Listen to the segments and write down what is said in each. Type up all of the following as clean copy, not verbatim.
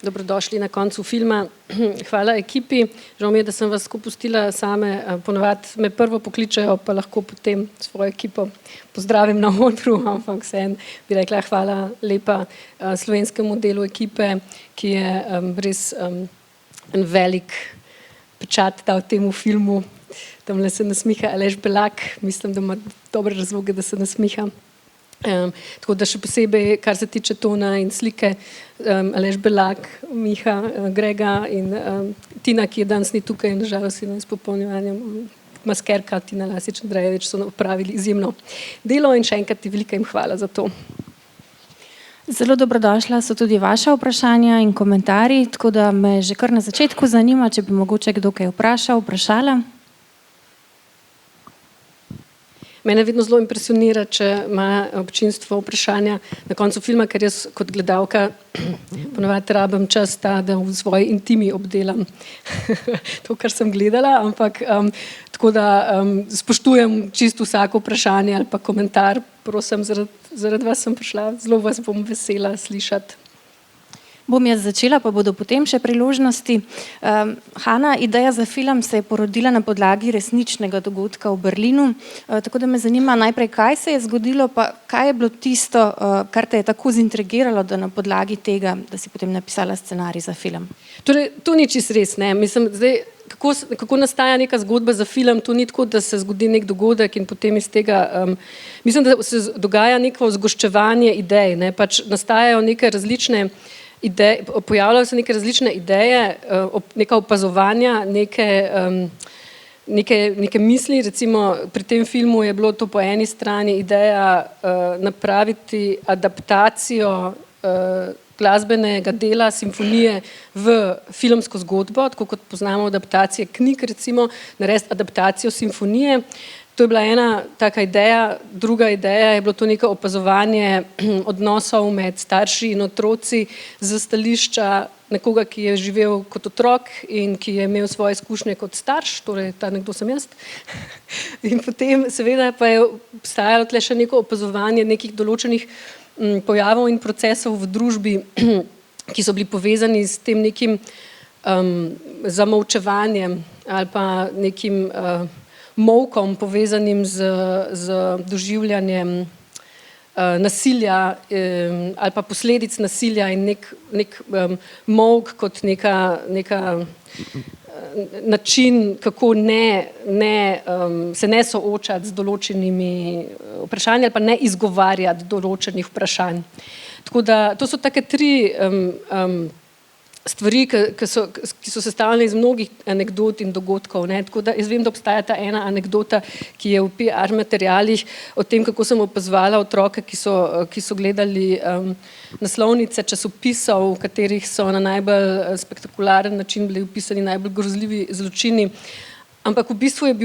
Dobrodošli na koncu filma. Hvala ekipi. Žal mi je, da sem vas skupaj pustila same. Ponovadi me prvo pokličejo, pa lahko potem svojo ekipo pozdravim na odru, ampak vseeno bi rekla hvala lepa slovenskemu delu ekipe, ki je res en velik pečat dal temu filmu. Tamle se nasmiha Aleš Belak, mislim, da ima dobre razloge, da se nasmiha. Tako da še posebej, kar se tiče tona in slike, Aleš Belak, Miha, Grega in Tina, ki je danes ni tukaj in nažalost je na izpopolnjevanju, maskerka Tina Lasič, Andrejevič so opravili izjemno delo in še enkrat ti velika jim hvala za to. Zelo dobrodošla so tudi vaša vprašanja in komentarji, tako da me že kar na začetku zanima, če bi mogoče kdo kaj vprašala. Mene vedno zelo impresionira, če ima občinstvo vprašanja na koncu filma, ker jaz kot gledalka ponovadi rabim čas ta, da v svoji intimi obdelam to, kar sem gledala, ampak tako da spoštujem čisto vsako vprašanje ali pa komentar. Prosim, zaradi vas sem prišla, zelo vas bom vesela slišati. Bom jaz začela, pa bodo potem še priložnosti. Hana, ideja za film se je porodila na podlagi resničnega dogodka v Berlinu, tako da me zanima najprej, kaj se je zgodilo, pa kaj je bilo tisto, kar te je tako zintrigiralo, da na podlagi tega, da si potem napisala scenarij za film. Torej, to ni čisto res, ne. Mislim, zdaj, kako nastaja neka zgodba za film, to ni tako, da se zgodi nek dogodek in potem iz tega, mislim, da se dogaja neko zgoščevanje idej, ne, pač nastajajo neke različne pojavljajo se neke različne ideje, neka opazovanja, neke misli, recimo pri tem filmu je bilo to po eni strani ideja napraviti adaptacijo glasbenega dela simfonije v filmsko zgodbo, tako kot poznamo adaptacije knjig, recimo, narediti adaptacijo simfonije. To je bila ena taka ideja, druga ideja je bilo to neko opazovanje odnosov med starši in otroci z stališča nekoga, ki je živel kot otrok in ki je imel svoje izkušnje kot starš, torej ta nekdo sem jaz. In potem seveda pa je obstajalo tle še neko opazovanje nekih določenih pojavov in procesov v družbi, ki so bili povezani s tem nekim zamolčevanjem ali pa nekim molkom povezanim z doživljanjem nasilja ali pa posledic nasilja in nek molk kot neka način, kako se ne soočati z določenimi vprašanji ali pa ne izgovarjati določenih vprašanj. Tako da to so take tri stvari, ki so sestavljene iz mnogih anekdot in dogodkov, ne. Tako da jaz vem, da obstaja ta ena anekdota, ki je v PR materialih o tem, kako sem opazovala otroke, ki so gledali naslovnice časopisov, v katerih so na najbolj spektakularen način bili opisani najbolj grozljivi zločini. Ampak v bistvu je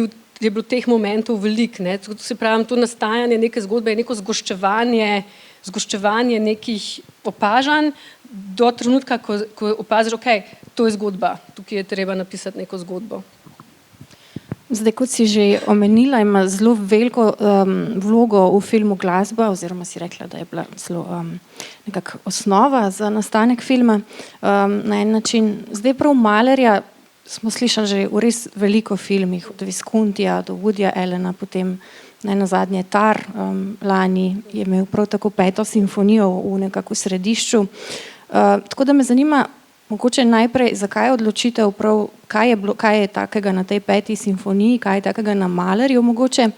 bilo teh momentov veliko, ne. To se pravi, to nastajanje neke zgodbe je neko zgoščevanje nekih opažanj do trenutka, ko opaziš, okej, to je zgodba, tukaj je treba napisati neko zgodbo. Zdaj, kot si že omenila, ima zelo veliko vlogo v filmu glasba, oziroma si rekla, da je bila zelo nekako osnova za nastanek filma na en način. Zdaj prav Mahlerja smo slišali že v res veliko filmih, od Viscontija do Woodyja Allena, potem nazadnje Tar, lani je imel prav tako 5. simfonijo v nekako središču. Tako da me zanima, mogoče najprej, zakaj je odločitev prav, kaj je takega na tej 5. simfoniji, kaj je takega na Mahlerju mogoče,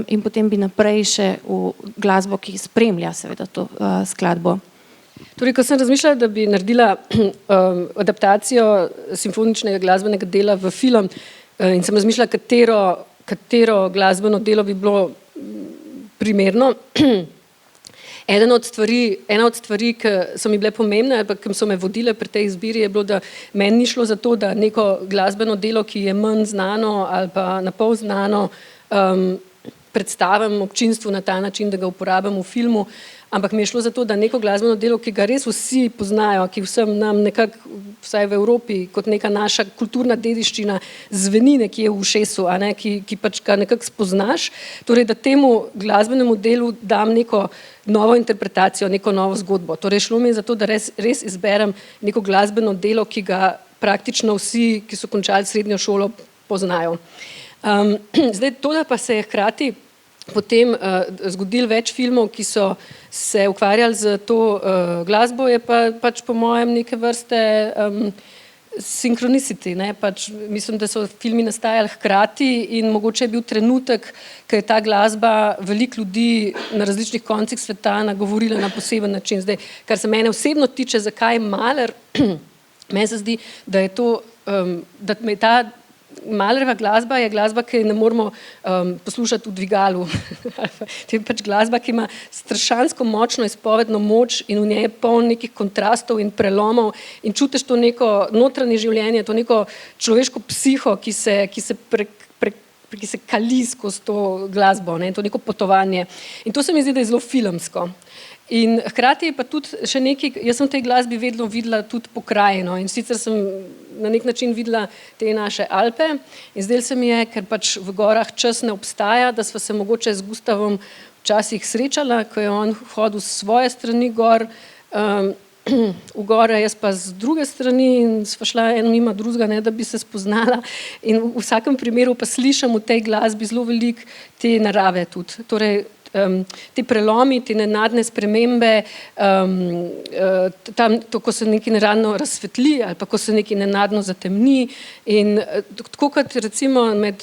in potem bi naprej še v glasbo, ki spremlja seveda to skladbo. Torej, ko sem razmišljala, da bi naredila adaptacijo simfoničnega glasbenega dela v film in sem razmišljala, katero glasbeno delo bi bilo primerno. Ena od stvari, ki so mi bile pomembne, ali pa ki so me vodile pri tej izbiri, je bilo, da meni ni šlo za to, da neko glasbeno delo, ki je manj znano ali pa napol znano, predstavim občinstvu na ta način, da ga uporabim v filmu, ampak mi je šlo za to, da neko glasbeno delo, ki ga res vsi poznajo, ki vsem nam nekako, vsaj v Evropi, kot neka naša kulturna dediščina zveni nekje v ušesu, a ne, ki pač ga nekako spoznaš, torej da temu glasbenemu delu dam neko novo interpretacijo, neko novo zgodbo. Torej šlo mi je za to, da res izberem neko glasbeno delo, ki ga praktično vsi, ki so končali srednjo šolo, poznajo. Zdaj, to, da pa se je hkrati potem zgodilo več filmov, ki so se ukvarjali z to glasbo, je pač po mojem neke vrste synchronicity, ne, pač mislim, da so filmi nastajali hkrati in mogoče je bil trenutek, ko je ta glasba veliko ljudi na različnih koncih sveta nagovorila na poseben način. Zdaj, kar se mene osebno tiče, zakaj Mahler, meni se zdi, da je to, da me ta Mahlerjeva glasba je glasba, ki ne moramo poslušati v dvigalu. To je pač glasba, ki ima strašansko močno izpovedno moč in v njej je poln nekih kontrastov in prelomov in čutiš to neko notranje življenje, to neko človeško psiho, ki se kali skozi to glasbo, ne, to neko potovanje. In to se mi zdi, da je zelo filmsko. In hkrati je pa tudi še nekaj, jaz sem v tej glasbi vedno videla tudi pokrajino in sicer sem na nek način videla te naše Alpe in zdelo se mi je, ker pač v gorah čas ne obstaja, da sva se mogoče z Gustavom včasih srečala, ko je on hodil s svoje strani gor, v gore, jaz pa z druge strani in sva šla eno mimo drugega, ne, da bi se spoznala in v vsakem primeru pa slišam v tej glasbi zelo veliko te narave tudi. Torej, te prelomi, te nenadne spremembe, tam, to, ko se nekaj nenadno razsvetli ali pa ko se nekaj nenadno zatemni in tako kot recimo med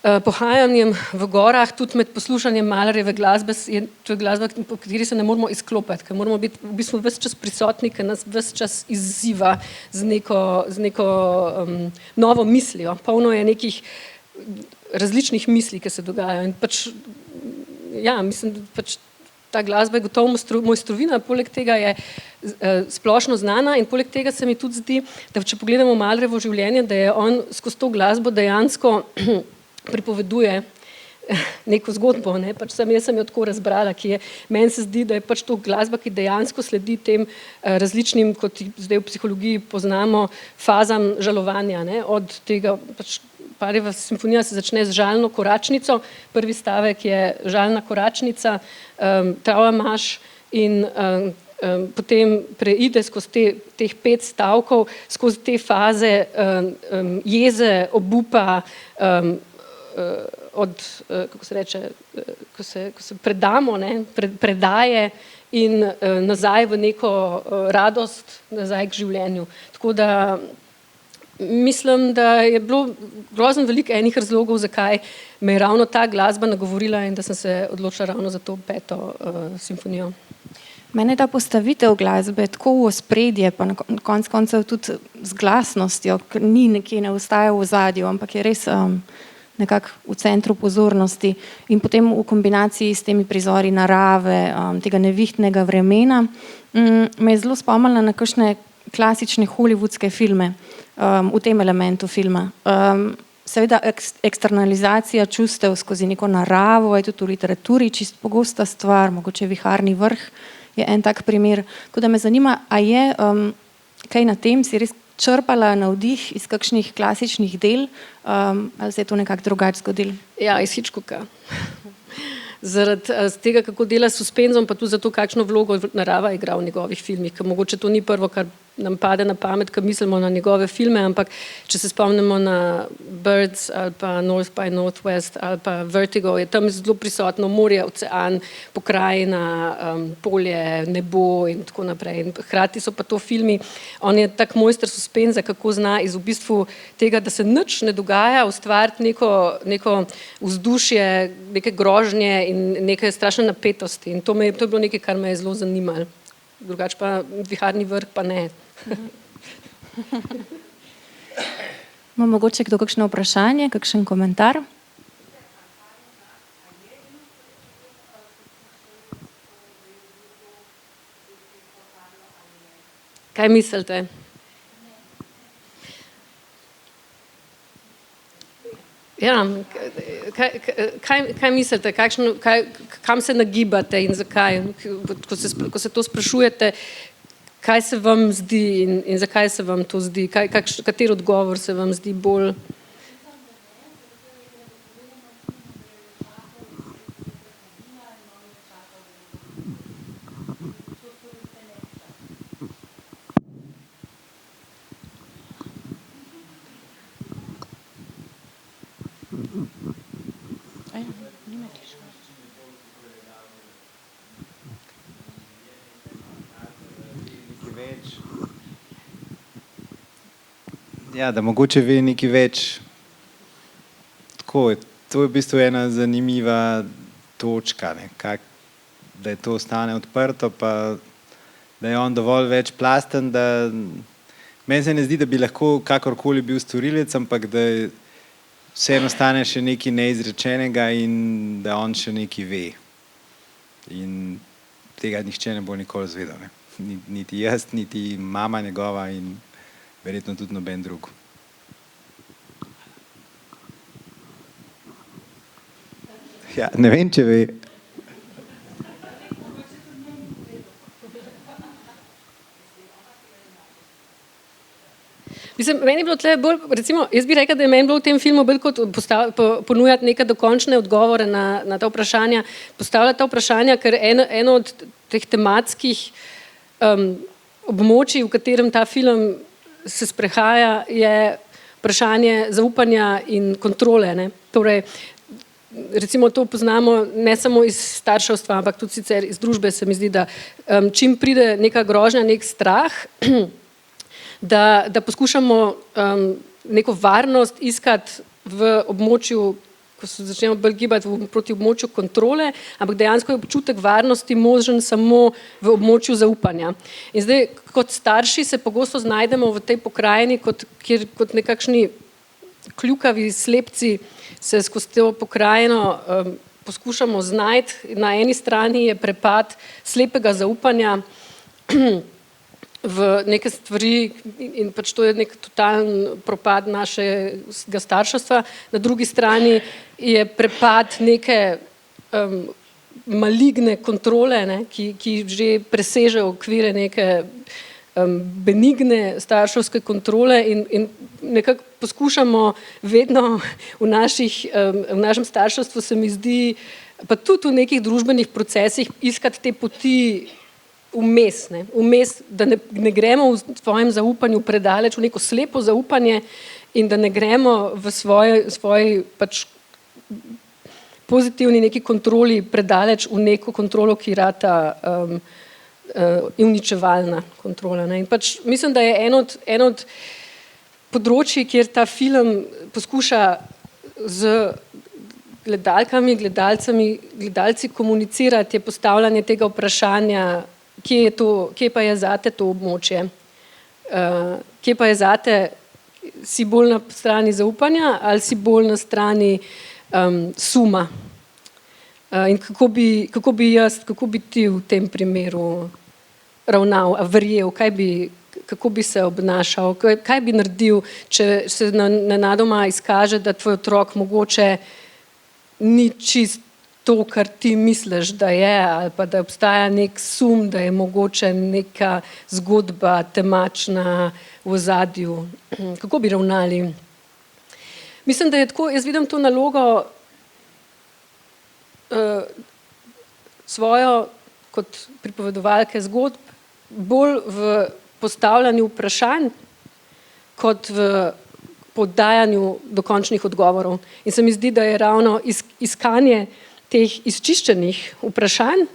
pohajanjem v gorah, tudi med poslušanjem Mahlerjeve glasbe, to je glasba, po kateri se ne moramo izklopiti, ker moramo biti v bistvu ves čas prisotni, ker nas ves čas izziva z neko novo mislijo. Polno je nekih različnih misli, ki se dogajajo in pač ja, mislim, da pač ta glasba je gotovo mojstrovina, poleg tega je splošno znana in poleg tega se mi tudi zdi, da če pogledamo Mahlerjevo življenje, da je on skozi to glasbo dejansko pripoveduje neko zgodbo, ne, pač jaz sem jo tako razbrala, ki je, meni se zdi, da je pač to glasba, ki dejansko sledi tem različnim, kot zdaj v psihologiji poznamo, fazam žalovanja, ne, od tega pač Mahlerjeva simfonija se začne z žalno koračnico, prvi stavek je žalna koračnica, Trauermarsch in potem preide skozi teh 5 stavkov, skozi te faze jeze, obupa, od, kako se reče, ko se predamo, ne, predaje in nazaj v neko radost, nazaj k življenju. Tako da mislim, da je bilo grozno veliko enih razlogov, zakaj me je ravno ta glasba nagovorila in da sem se odločila ravno za to 5. simfonijo. Mene je ta postavitev glasbe tako v ospredje, pa na konec koncev tudi z glasnostjo, ker ni nekje, ne ostaja v ozadju, ampak je res nekako v centru pozornosti in potem v kombinaciji s temi prizori narave, tega nevihtnega vremena, me je zelo spomnila na kakšne klasične hollywoodske filme v tem elementu filma. Seveda eksternalizacija čustev skozi neko naravo je tudi v literaturi čisto pogosta stvar, mogoče Viharni vrh je en tak primer. Tako da me zanima, a je kaj na tem, si res črpala navdih iz kakšnih klasičnih del ali se je to nekako drugače zgodilo? Ja, iz Hitchcocka. Zaradi tega, kako dela s suspenzom, pa tudi zato, kakšno vlogo narava igra v njegovih filmih, ker mogoče to ni prvo, kar nam pade na pamet, ko mislimo na njegove filme, ampak če se spomnimo na Birds ali pa North by Northwest ali pa Vertigo, je tam zelo prisotno morje, ocean, pokrajina, polje, nebo in tako naprej. In hkrati so pa to filmi, on je tak mojster suspenza, kako zna iz v bistvu tega, da se nič ne dogaja, ustvariti neko vzdušje, neke grožnje in neke strašne napetosti. In to je bilo nekaj, kar me je zelo zanimalo. Drugače pa Viharni vrh pa ne. Ima mogoče kdo kakšno vprašanje, kakšen komentar? Kaj mislite? Ja, kaj mislite, kam se nagibate in zakaj. Ko se to sprašujete, kaj se vam zdi in zakaj se vam to zdi, kateri odgovor se vam zdi bolj. Ja, da mogoče ve nekaj več. Tako, to je v bistvu ena zanimiva točka, ne? Da je to ostane odprto, pa da je on dovolj večplasten, da meni se ne zdi, da bi lahko kakorkoli bil storilec, ampak da vseeno ostane še nekaj neizrečenega in da on še nekaj ve. In tega nihče ne bo nikoli izvedel, ne? Niti jaz, niti mama njegova in verjetno tudi noben drug. Ja, ne vem, če ve. Mislim, meni je bilo tle bolj, recimo, jaz bi rekla, da je meni bilo v tem filmu bolj kot ponujati neke dokončne odgovore na ta vprašanja, postavljati ta vprašanja, ker eno od teh tematskih območij, v katerem ta film se sprehaja, je vprašanje zaupanja in kontrole, ne. Torej, recimo to poznamo ne samo iz starševstva, ampak tudi sicer iz družbe, se mi zdi, da čim pride neka grožnja, nek strah, da poskušamo neko varnost iskati v območju, ko se začnemo bolj gibati proti območju kontrole, ampak dejansko je občutek varnosti možen samo v območju zaupanja. In zdaj, kot starši se pogosto znajdemo v tej pokrajini, kot nekakšni kljukavi slepci se skozi to pokrajino poskušamo znajti. Na eni strani je prepad slepega zaupanja v neke stvari in pač to je nek totalen propad našega starševstva, na drugi strani je prepad neke maligne kontrole, ne, ki že preseže okvire neke benigne starševske kontrole in nekako poskušamo vedno v našem starševstvu, se mi zdi, pa tudi v nekih družbenih procesih iskati te poti vmes, da ne gremo v svojem zaupanju predaleč v neko slepo zaupanje in da ne gremo v svoji pač pozitivni neki kontroli predaleč v neko kontrolo, ki rata uničevalna kontrola, ne. In pač mislim, da je eno od področji, kjer ta film poskuša z gledalkami, gledalci komunicirati, je postavljanje tega vprašanja, kje pa je zate to območje? Kje pa je zate, si bolj na strani zaupanja ali si bolj na strani suma? In kako bi ti v tem primeru ravnal, verjel, kako bi se obnašal, kaj bi naredil, če se nenadoma izkaže, da tvoj otrok mogoče ni čist to, kar ti misliš, da je, ali pa da obstaja nek sum, da je mogoče neka zgodba temačna v ozadju. Kako bi ravnali? Mislim, da je tako, jaz vidim to nalogo svojo kot pripovedovalke zgodb bolj v postavljanju vprašanj kot v podajanju dokončnih odgovorov. In se mi zdi, da je ravno iskanje teh izčiščenih vprašanj,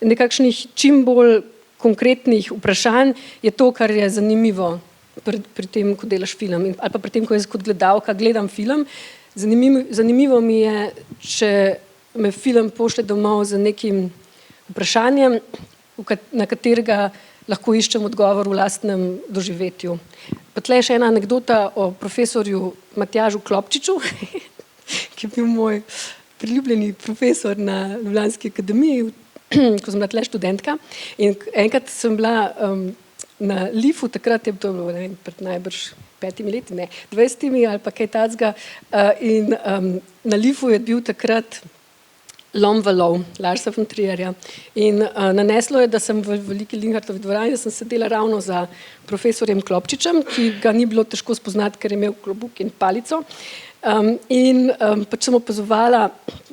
nekakšnih čim bolj konkretnih vprašanj, je to, kar je zanimivo pri tem, ko delaš film, ali pa pri tem, ko jaz kot gledalka gledam film. Zanimivo mi je, če me film pošlje domov z nekim vprašanjem, na katerega lahko iščem odgovor v lastnem doživetju. Pa tle še ena anekdota o profesorju Matjažu Klopčiču, ki je bil moj priljubljeni profesor na Ljubljanski akademiji, ko sem bila tle študentka. In enkrat sem bila na Lifu, takrat je to bilo, ne vem, pred najbrž 5 leti, ne, 20 ali pa kaj takega. In na Lifu je bil takrat Lom valov, Larsa von Trierja. In naneslo je, da sem v veliki Linhartovi dvorani, da sem sedela ravno za profesorjem Klopčičem, ki ga ni bilo težko spoznati, ker je imel klobuk in palico. Pač sem opazovala,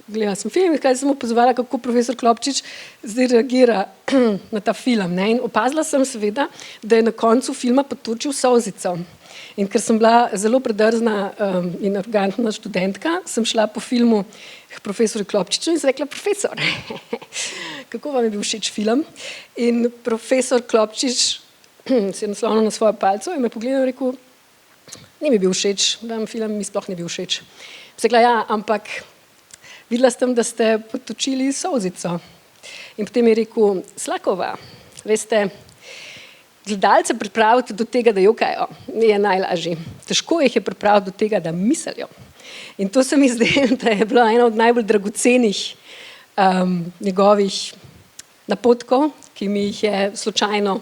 gledala sem film, kaj sem opazovala, kako profesor Klopčič zdaj reagira na ta film. Ne? In opazila sem seveda, da je na koncu filma potočil solzico. In ker sem bila zelo predrzna in arrogantna študentka, sem šla po filmu k profesorju Klopčiču in sem rekla, profesor, kako vam je bil všeč film? In profesor Klopčič se je naslovil na svojo palco in me pogledal in rekel, ni mi bil všeč, da film mi sploh ni bil všeč. Sem rekla, ja, ampak videla sem, da ste potočili solzico. In potem je rekel, Slakova, veste, gledalce pripraviti do tega, da jokajo, je najlažji. Težko jih je pripraviti do tega, da mislijo. In to se mi zdi, da je bila ena od najbolj dragocenih njegovih napotkov, ki mi jih je slučajno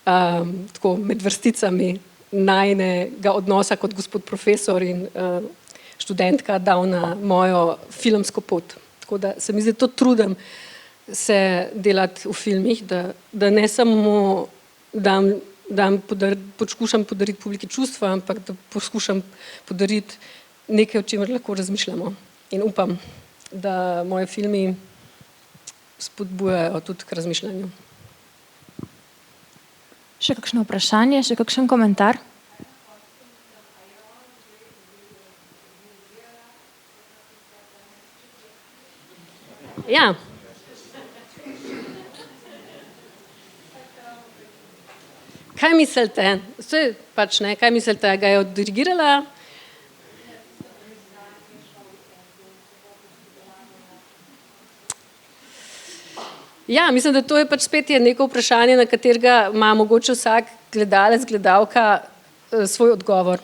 tako med vrsticami najnega odnosa kot gospod profesor in študentka dal na mojo filmsko pot. Tako da se mi zdi, to trudim se delati v filmih, da ne samo poskušam podariti publiki čustva, ampak da poskušam podariti nekaj, o čemer lahko razmišljamo. In upam, da moji filmi spodbujajo tudi k razmišljanju. Še kakšno vprašanje, še kakšen komentar? Ja. Kaj mislite? Pač ne, kaj mislite, ga je oddirigirala? Ja, mislim, da to je pač spet neko vprašanje, na katerega ima mogoče vsak gledalec, gledalka svoj odgovor.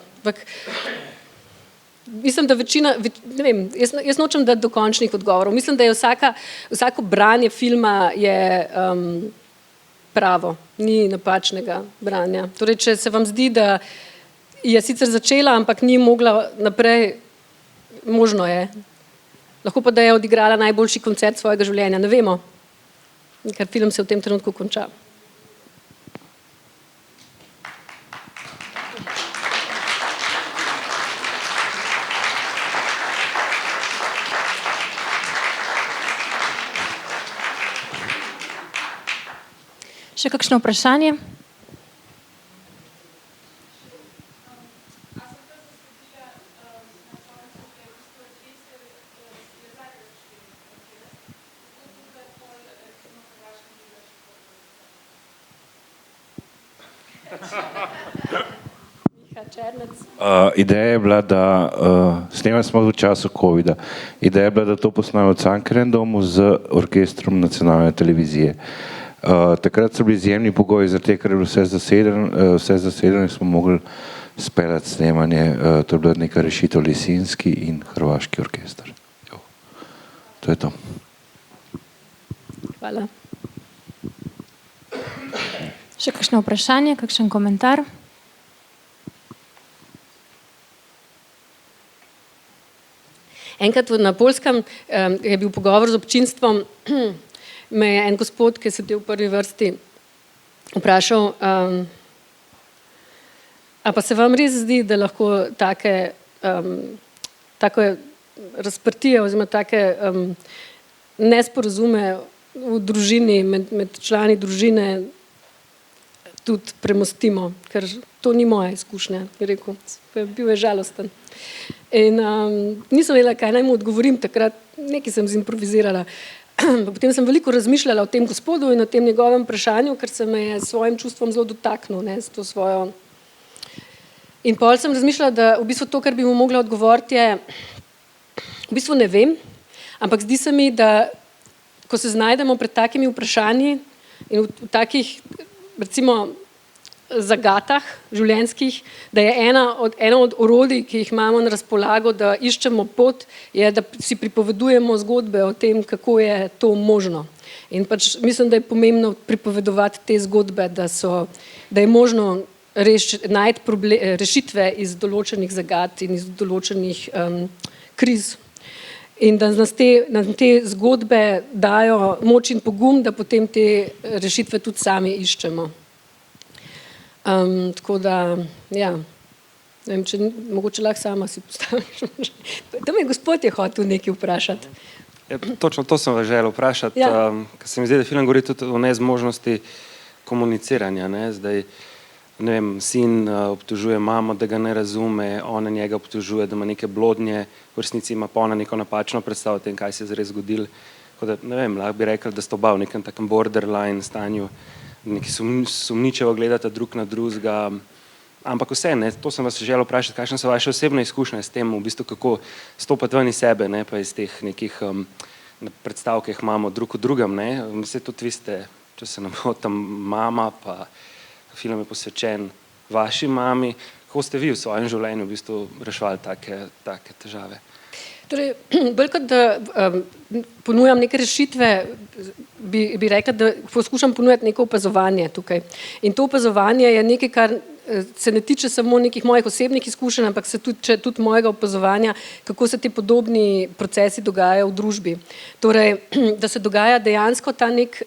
Mislim, da večina, ne vem, jaz nočem dati dokončnih odgovorov. Mislim, da je vsako branje filma je pravo, ni napačnega branja. Torej, če se vam zdi, da je sicer začela, ampak ni mogla naprej, možno je. Lahko pa, da je odigrala najboljši koncert svojega življenja, ne vemo. Ker film se v tem trenutku konča. Še kakšno vprašanje? Ideja je bila, da snemali smo v času covida. Ideja je bila, da to posnamemo v Cankarjevem domu z orkestrom nacionalne televizije. Takrat so bili izjemni pogoji, zato ker je bilo vse zasedeno in smo mogli speljati snemanje. To je bila neka rešitev, Lisinski in hrvaški orkester. To je to. Hvala. Še kakšno vprašanje, kakšen komentar? Enkrat na Poljskem je bil pogovor z občinstvom, me je en gospod, ki je sedel v prvi vrsti, vprašal, a pa se vam res zdi, da lahko take razprtije oziroma take nesporazume v družini, med člani družine tudi premostimo, ker to ni moja izkušnja, je rekel, bil je žalosten. In nisem vedela, kaj naj mu odgovorim takrat, nekaj sem zimprovizirala. Potem sem veliko razmišljala o tem gospodu in o tem njegovem vprašanju, ker se me je s svojim čustvom zelo dotaknil, ne, s to svojo. In potem sem razmišljala, da v bistvu to, kar bi mu mogla odgovoriti, je, v bistvu ne vem, ampak zdi se mi, da ko se znajdemo pred takimi vprašanji in v takih, recimo, zagatah življenjskih, da je eno od orodij, ki jih imamo na razpolago, da iščemo pot, je, da si pripovedujemo zgodbe o tem, kako je to možno. In pač mislim, da je pomembno pripovedovati te zgodbe, da je možno najti rešitve iz določenih zagat in iz določenih kriz. in da nam te zgodbe dajo moč in pogum, da potem te rešitve tudi sami iščemo. Tako da, ja, ne vem, če mogoče lahko sama si postaviš. Tam je gospod je hotel nekaj vprašati. Ja, točno to sem vas želel vprašati, Ja. ker se mi zdi, da film govori tudi o nezmožnosti komuniciranja. Ne? Zdaj, ne vem, sin obtožuje mamo, da ga ne razume, ona njega obtožuje, da ima neke blodnje, v resnici ima pa ona neko napačno predstavo o tem, kaj se je zares zgodilo. Tako da, ne vem, lahko bi rekli, da sta oba v nekem takem borderline stanju, neki sumničevo gledata drug na drugega, ampak vse, ne, to sem vas želel vprašati, kakšne so vaše osebne izkušnje s tem, v bistvu kako stopati ven iz sebe, ne, pa iz teh nekih predstav, ki jih imamo drug v drugem, ne, mislim, tudi vi ste, če se ne motim, mama, pa film je posvečen vaši mami, kako ste vi v svojem življenju v bistvu reševali take težave? Torej, bolj kot da ponujam neke rešitve, bi rekla, da poskušam ponujati neko opazovanje tukaj. In to opazovanje je nekaj, kar se ne tiče samo nekih mojih osebnih izkušenj, ampak se tiče tudi mojega opazovanja, kako se ti podobni procesi dogajajo v družbi. Torej, da se dogaja dejansko ta nek,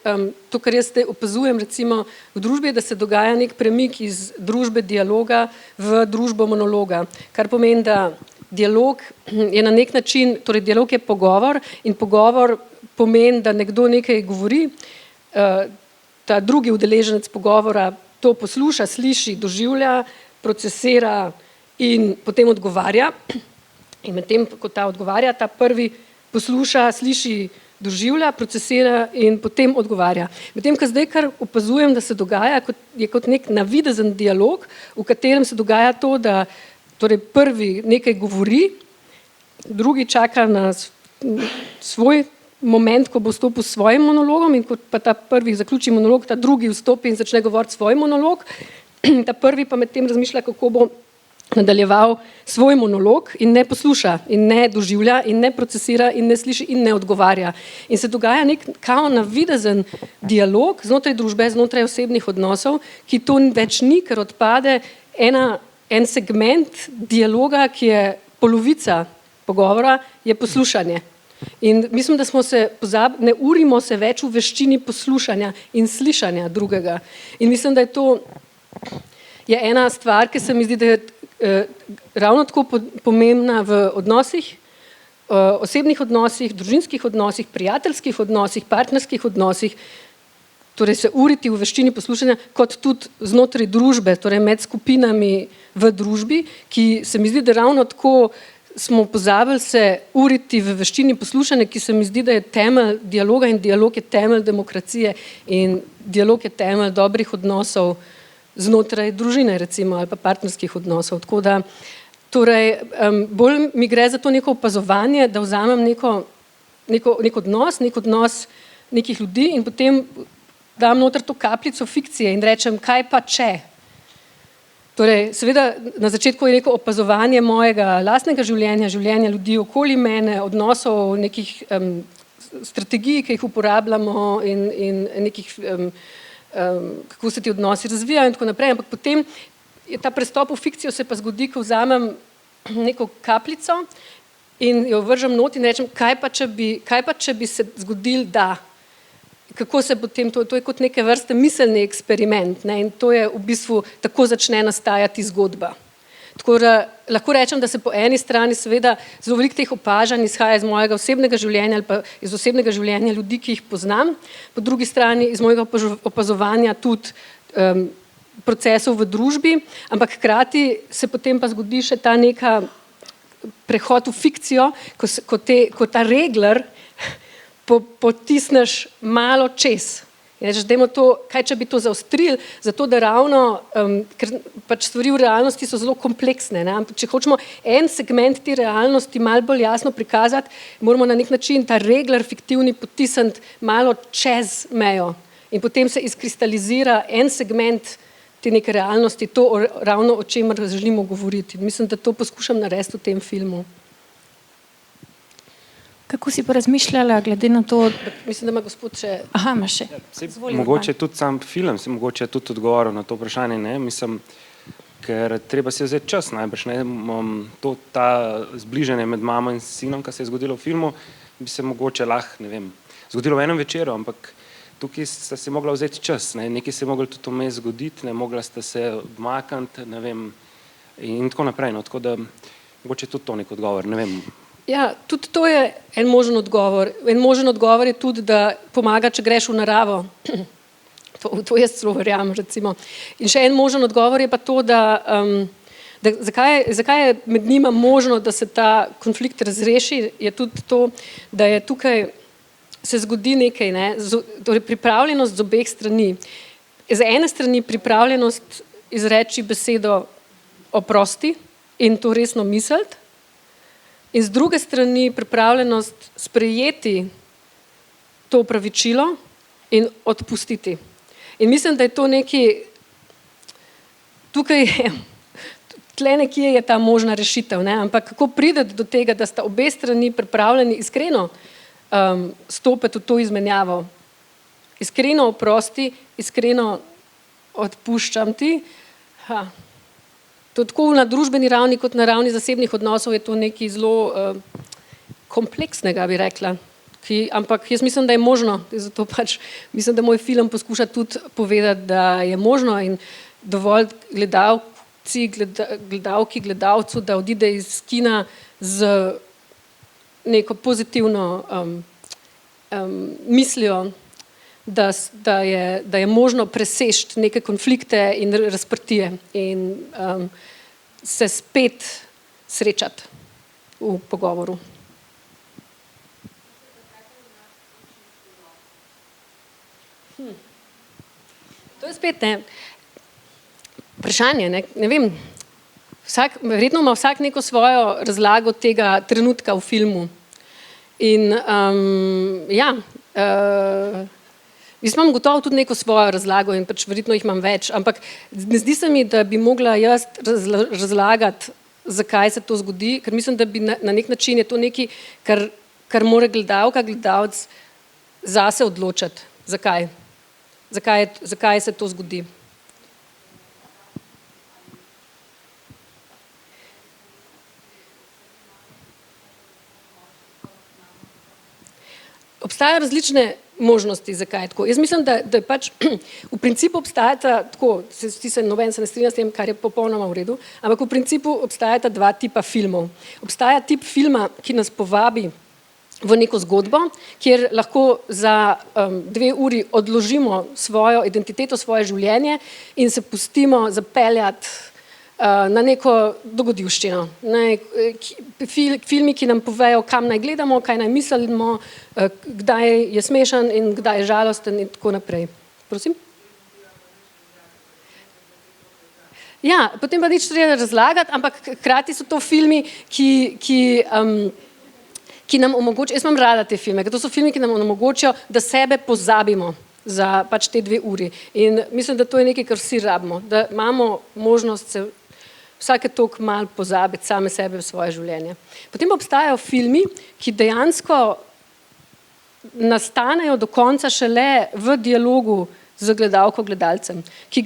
to, kar jaz opazujem recimo v družbi, da se dogaja nek premik iz družbe dialoga v družbo monologa, kar pomeni, da dialog je na nek način, torej dialog je pogovor in pogovor pomeni, da nekdo nekaj govori, ta drugi udeleženec pogovora to posluša, sliši, doživlja, procesira in potem odgovarja. In medtem, ko ta odgovarja, ta prvi posluša, sliši, doživlja, procesira in potem odgovarja. Medtem, ko zdaj kar opazujem, da se dogaja, je kot nek navidezen dialog, v katerem se dogaja to, da torej prvi nekaj govori, drugi čaka na svoj moment, ko bo vstopil s svojim monologom in ko pa ta prvi zaključi monolog, ta drugi vstopi in začne govoriti svoj monolog, ta prvi pa med tem razmišlja, kako bo nadaljeval svoj monolog in ne posluša in ne doživlja in ne procesira in ne sliši in ne odgovarja. In se dogaja nek kao navidezen dialog znotraj družbe, znotraj osebnih odnosov, ki to več ni, ker odpade en segment dialoga, ki je polovica pogovora, je poslušanje. In mislim, da smo se ne urimo se več v veščini poslušanja in slišanja drugega. In mislim, da je to ena stvar, ki se mi zdi, da je ravno tako pomembna v odnosih, osebnih odnosih, družinskih odnosih, prijateljskih odnosih, partnerskih odnosih, torej se uriti v veščini poslušanja, kot tudi znotraj družbe, torej med skupinami v družbi, ki se mi zdi, da ravno tako smo pozabili se uriti v veščini poslušanja, ki se mi zdi, da je temelj dialoga in dialog je temelj demokracije in dialog je temelj dobrih odnosov znotraj družine recimo ali pa partnerskih odnosov. Tako da, torej, bolj mi gre za to neko opazovanje, da vzamem nek odnos nekih ljudi in potem dam noter to kapljico fikcije in rečem, kaj pa če. Torej, seveda, na začetku je neko opazovanje mojega lastnega življenja, življenja ljudi okoli mene, odnosov, nekih strategij, ki jih uporabljamo in nekih, kako se ti odnosi razvijajo in tako naprej, ampak potem je ta prestop v fikcijo se pa zgodi, ko vzamem neko kapljico in jo vržem not in rečem, kaj pa če bi se zgodil, da. Kako se potem, to je kot neke vrste miselni eksperiment, ne, in to je v bistvu, tako začne nastajati zgodba. Tako da lahko rečem, da se po eni strani seveda zelo veliko teh opažanj izhaja iz mojega osebnega življenja ali pa iz osebnega življenja ljudi, ki jih poznam, po drugi strani iz mojega opazovanja tudi procesov v družbi, ampak hkrati se potem pa zgodi še ta neka prehod v fikcijo, ko ta regler potisneš malo čez. In rečeš, dajmo to, kaj če bi to zaostrili, zato da ravno, ker pač stvari v realnosti so zelo kompleksne. Ne? Če hočemo en segment te realnosti malo bolj jasno prikazati, moramo na nek način ta regler fiktivni potisniti malo čez mejo. In potem se izkristalizira en segment te neke realnosti, to ravno o čemer želimo govoriti. Mislim, da to poskušam narediti v tem filmu. Kako si pa razmišljala glede na to? Mislim, da ima gospod še... Aha, ima še. Mogoče tudi sam film, mogoče tudi odgovoril na to vprašanje. Ne? Mislim, ker treba si vzeti čas najbrž. Ne? Ta zbližanje med mamo in sinom, ki se je zgodilo v filmu, bi se mogoče lahko, ne vem, zgodilo v enem večeru, ampak tukaj sta si mogla vzeti čas, ne? Nekaj se je moglo tudi vmes zgoditi, ne? Mogla sta se odmakniti, ne vem, in tako naprej. No? Tako da mogoče tudi to nek odgovor, ne vem. Ja, tudi to je en možen odgovor. En možen odgovor je tudi, da pomaga, če greš v naravo. To jaz celo verjamem, recimo. In še en možen odgovor je pa to, da zakaj je med njima možno, da se ta konflikt razreši, je tudi to, da je tukaj se zgodi nekaj, ne? Torej pripravljenost z obeh strani. Z ene strani pripravljenost izreči besedo oprosti in to resno misliti, in z druge strani pripravljenost sprejeti to opravičilo in odpustiti. In mislim, da je to nekaj, tukaj je, tle nekje je ta možna rešitev, ne? Ampak kako prideti do tega, da sta obe strani pripravljeni iskreno stopiti v to izmenjavo. Iskreno oprosti, iskreno odpuščam ti. To tako na družbeni ravni kot na ravni zasebnih odnosov je to nekaj zelo kompleksnega, bi rekla. Ampak jaz mislim, da je možno. Zato pač mislim, da moj film poskuša tudi povedati, da je možno in dovolj gledalki, gledalcu, da odide iz kina z neko pozitivno mislijo, da je možno preseči neke konflikte in razprtije in se spet srečati v pogovoru. To je spet vprašanje, ne vem, verjetno ima vsak neko svojo razlago tega trenutka v filmu. In jaz imam gotovo tudi neko svojo razlago in pač verjetno jih imam več, ampak ne zdi se mi, da bi mogla jaz razlagati, zakaj se to zgodi, ker mislim, da bi na nek način je to nekaj, kar mora gledalka, gledalec zase odločati. Zakaj? Zakaj se to zgodi? Obstajajo različne možnosti, zakaj je tako. Jaz mislim, da je pač v principu obstajata tako, noben se ne strinja s tem, kar je popolnoma v redu, ampak v principu obstajata dva tipa filmov. Obstaja tip filma, ki nas povabi v neko zgodbo, kjer lahko za 2 uri odložimo svojo identiteto, svoje življenje in se pustimo zapeljati na neko dogodivščino. Filmi, ki nam povejo, kam naj gledamo, kaj naj mislimo, kdaj je smešen in kdaj je žalosten in tako naprej. Prosim? Ja, potem pa nič treba razlagati, ampak hkrati so to filmi, ki nam omogočajo, jaz imam rada te filme, ker to so filmi, ki nam omogočajo, da sebe pozabimo za pač te 2 uri. In mislim, da to je nekaj, kar vsi rabimo, da imamo možnost se vsake toliko malo pozabiti same sebe v svoje življenje. Potem obstajajo filmi, ki dejansko nastanejo do konca šele v dialogu z gledalko, gledalcem, ki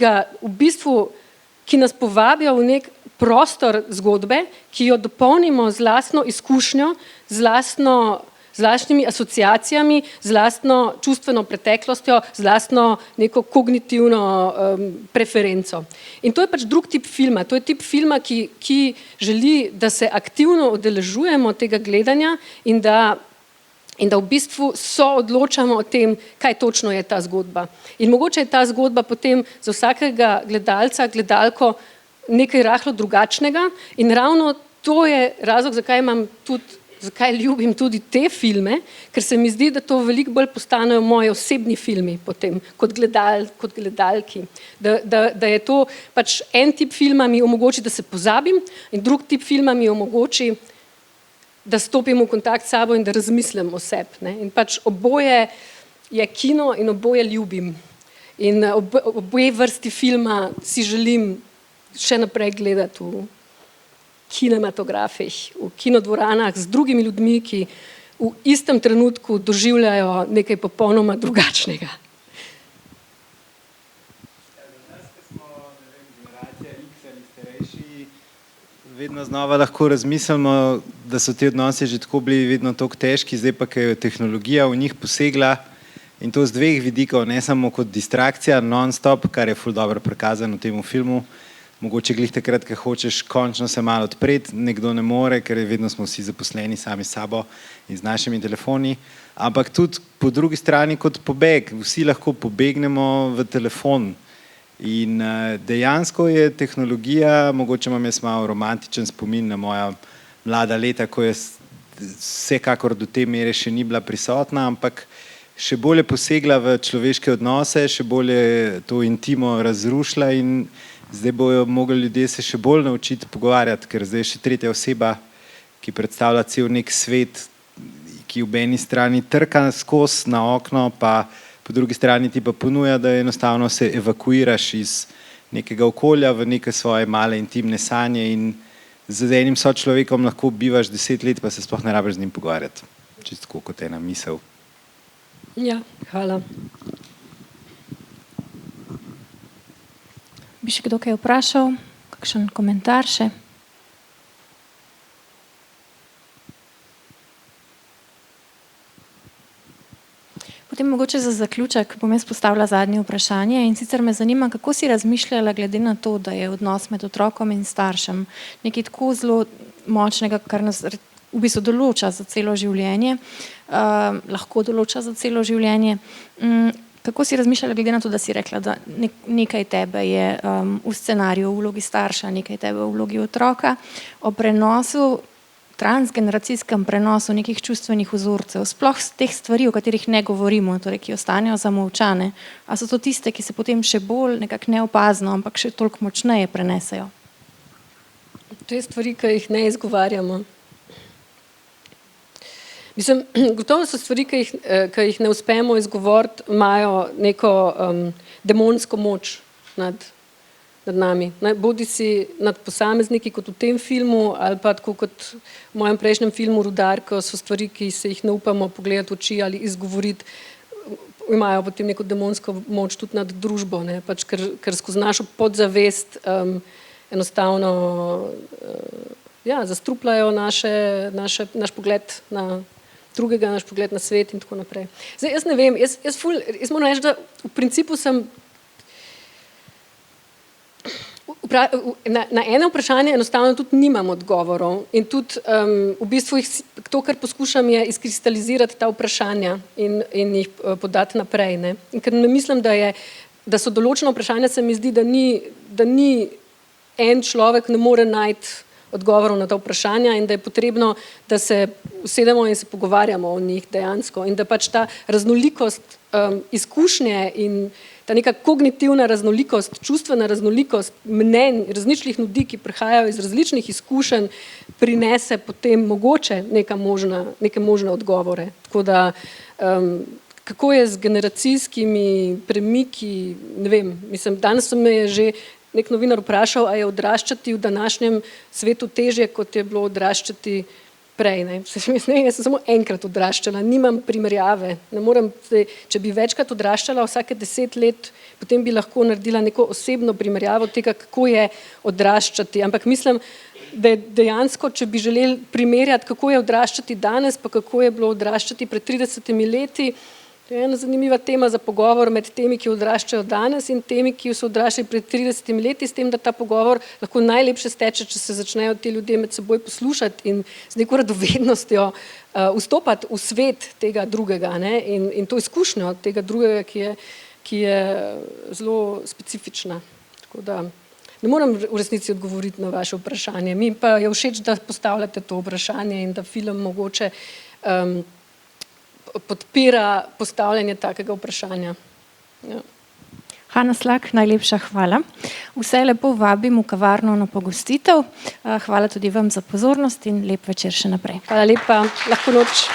nas povabijo v nek prostor zgodbe, ki jo dopolnimo z lastno izkušnjo, z lastnimi asociacijami, z lastno čustveno preteklostjo, z lastno neko kognitivno preferenco. In to je pač drug tip filma. To je tip filma, ki želi, da se aktivno udeležujemo tega gledanja in da v bistvu soodločamo o tem, kaj točno je ta zgodba. In mogoče je ta zgodba potem za vsakega gledalca, gledalko nekaj rahlo drugačnega in ravno to je razlog, zakaj ljubim tudi te filme, ker se mi zdi, da to veliko bolj postanejo moji osebni filmi potem, kot gledalki. Da je to pač en tip filma mi omogoči, da se pozabim in drug tip filma mi omogoči, da stopim v kontakt s sabo in da razmislim o sebi. In pač oboje je kino in oboje ljubim. In oboje vrsti filma si želim še naprej gledati v kinematografih, v kinodvoranah z drugimi ljudmi, ki v istem trenutku doživljajo nekaj popolnoma drugačnega. Za nas, ki smo generacija X ali ste vedno znova lahko razmislimo, da so ti odnosi že tako bili vedno tako težki, zdaj pa, ker je tehnologija v njih posegla in to z dveh vidikov, ne samo kot distrakcija, non-stop, kar je ful dobro prikazano v tem filmu, mogoče glih takrat, ker hočeš končno se malo odpreti, nekdo ne more, ker vedno smo vsi zaposleni sami s sabo in z našimi telefoni, ampak tudi po drugi strani kot pobeg, vsi lahko pobegnemo v telefon. In dejansko je tehnologija, mogoče imam jaz malo romantičen spomin na moja mlada leta, ko je vsekakor do te mere še ni bila prisotna, ampak še bolje posegla v človeške odnose, še bolje to intimo razrušila in zdaj bojo mogli ljudje se še bolj naučiti pogovarjati, ker zdaj je še tretja oseba, ki predstavlja cel nek svet, ki v eni strani trka skozi na okno, pa po drugi strani ti pa ponuja, da enostavno se evakuiraš iz nekega okolja v neke svoje male intimne sanje in z enim sočlovekom lahko bivaš 10 let, pa se sploh ne rabiš z njim pogovarjati. Čisto kot ena misel. Ja, hvala. Bi še kdo kaj vprašal? Kakšen komentar še? Potem mogoče za zaključek bom jaz postavila zadnje vprašanje in sicer me zanima, kako si razmišljala glede na to, da je odnos med otrokom in staršem nekaj tako zelo močnega, kar nas v bistvu določa za celo življenje, lahko določa za celo življenje. Kako si razmišljala glede na to, da si rekla, da nekaj tebe je v scenariju v vlogi starša, nekaj tebe v vlogi otroka, o prenosu, transgeneracijskem prenosu nekih čustvenih vzorcev, sploh teh stvari, o katerih ne govorimo, torej, ki ostanejo zamolčane, a so to tiste, ki se potem še bolj nekako neopazno, ampak še toliko močneje prenesejo? To je stvari, ki jih ne izgovarjamo. Mislim, gotovo so stvari, ki jih ne uspemo izgovoriti, imajo neko demonsko moč nad nami. Bodi si nad posamezniki, kot v tem filmu, ali pa tako kot v mojem prejšnjem filmu Rudar, ko so stvari, ki se jih ne upamo pogledati v oči ali izgovoriti, imajo potem neko demonsko moč tudi nad družbo, ne? Pač, ker skozi našo podzavest enostavno zastrupljajo naš pogled na drugega, naš pogled na svet in tako naprej. Zdaj, jaz ne vem, jaz moram reči, da v principu sem na eno vprašanje enostavno tudi nimam odgovorov in tudi v bistvu to, kar poskušam, je izkristalizirati ta vprašanja in jih podati naprej. Ne? In ker ne mislim, da so določena vprašanja, se mi zdi, da ni en človek ne more najti odgovorov na ta vprašanja in da je potrebno, da se usedemo in se pogovarjamo o njih dejansko in da pač ta raznolikost izkušnje in ta neka kognitivna raznolikost, čustvena raznolikost mnenj, različnih ljudi, ki prihajajo iz različnih izkušenj, prinese potem mogoče neke možne odgovore. Tako da, kako je z generacijskimi premiki, ne vem, mislim, danes so me že nek novinar vprašal, a je odraščati v današnjem svetu težje, kot je bilo odraščati prej. Ne? Jaz sem samo enkrat odraščala, nimam primerjave. Ne morem, če bi večkrat odraščala vsake 10 let, potem bi lahko naredila neko osebno primerjavo tega, kako je odraščati. Ampak mislim, da je dejansko, če bi želeli primerjati, kako je odraščati danes, pa kako je bilo odraščati pred 30 leti, to je ena zanimiva tema za pogovor med temi, ki odraščajo danes in temi, ki so odraščali pred 30 leti, s tem, da ta pogovor lahko najlepše steče, če se začnejo ti ljudje med seboj poslušati in z neko radovednostjo vstopati v svet tega drugega, ne? In to izkušnjo tega drugega, ki je zelo specifična. Tako da ne moram v resnici odgovoriti na vaše vprašanje. Mi pa je všeč, da postavljate to vprašanje in da film mogoče podpira postavljanje takega vprašanja. Ja. Hana Slak, najlepša hvala. Vse lepo vabim v kavarno na pogostitev. Hvala tudi vam za pozornost in lep večer še naprej. Hvala lepa, lahko noč.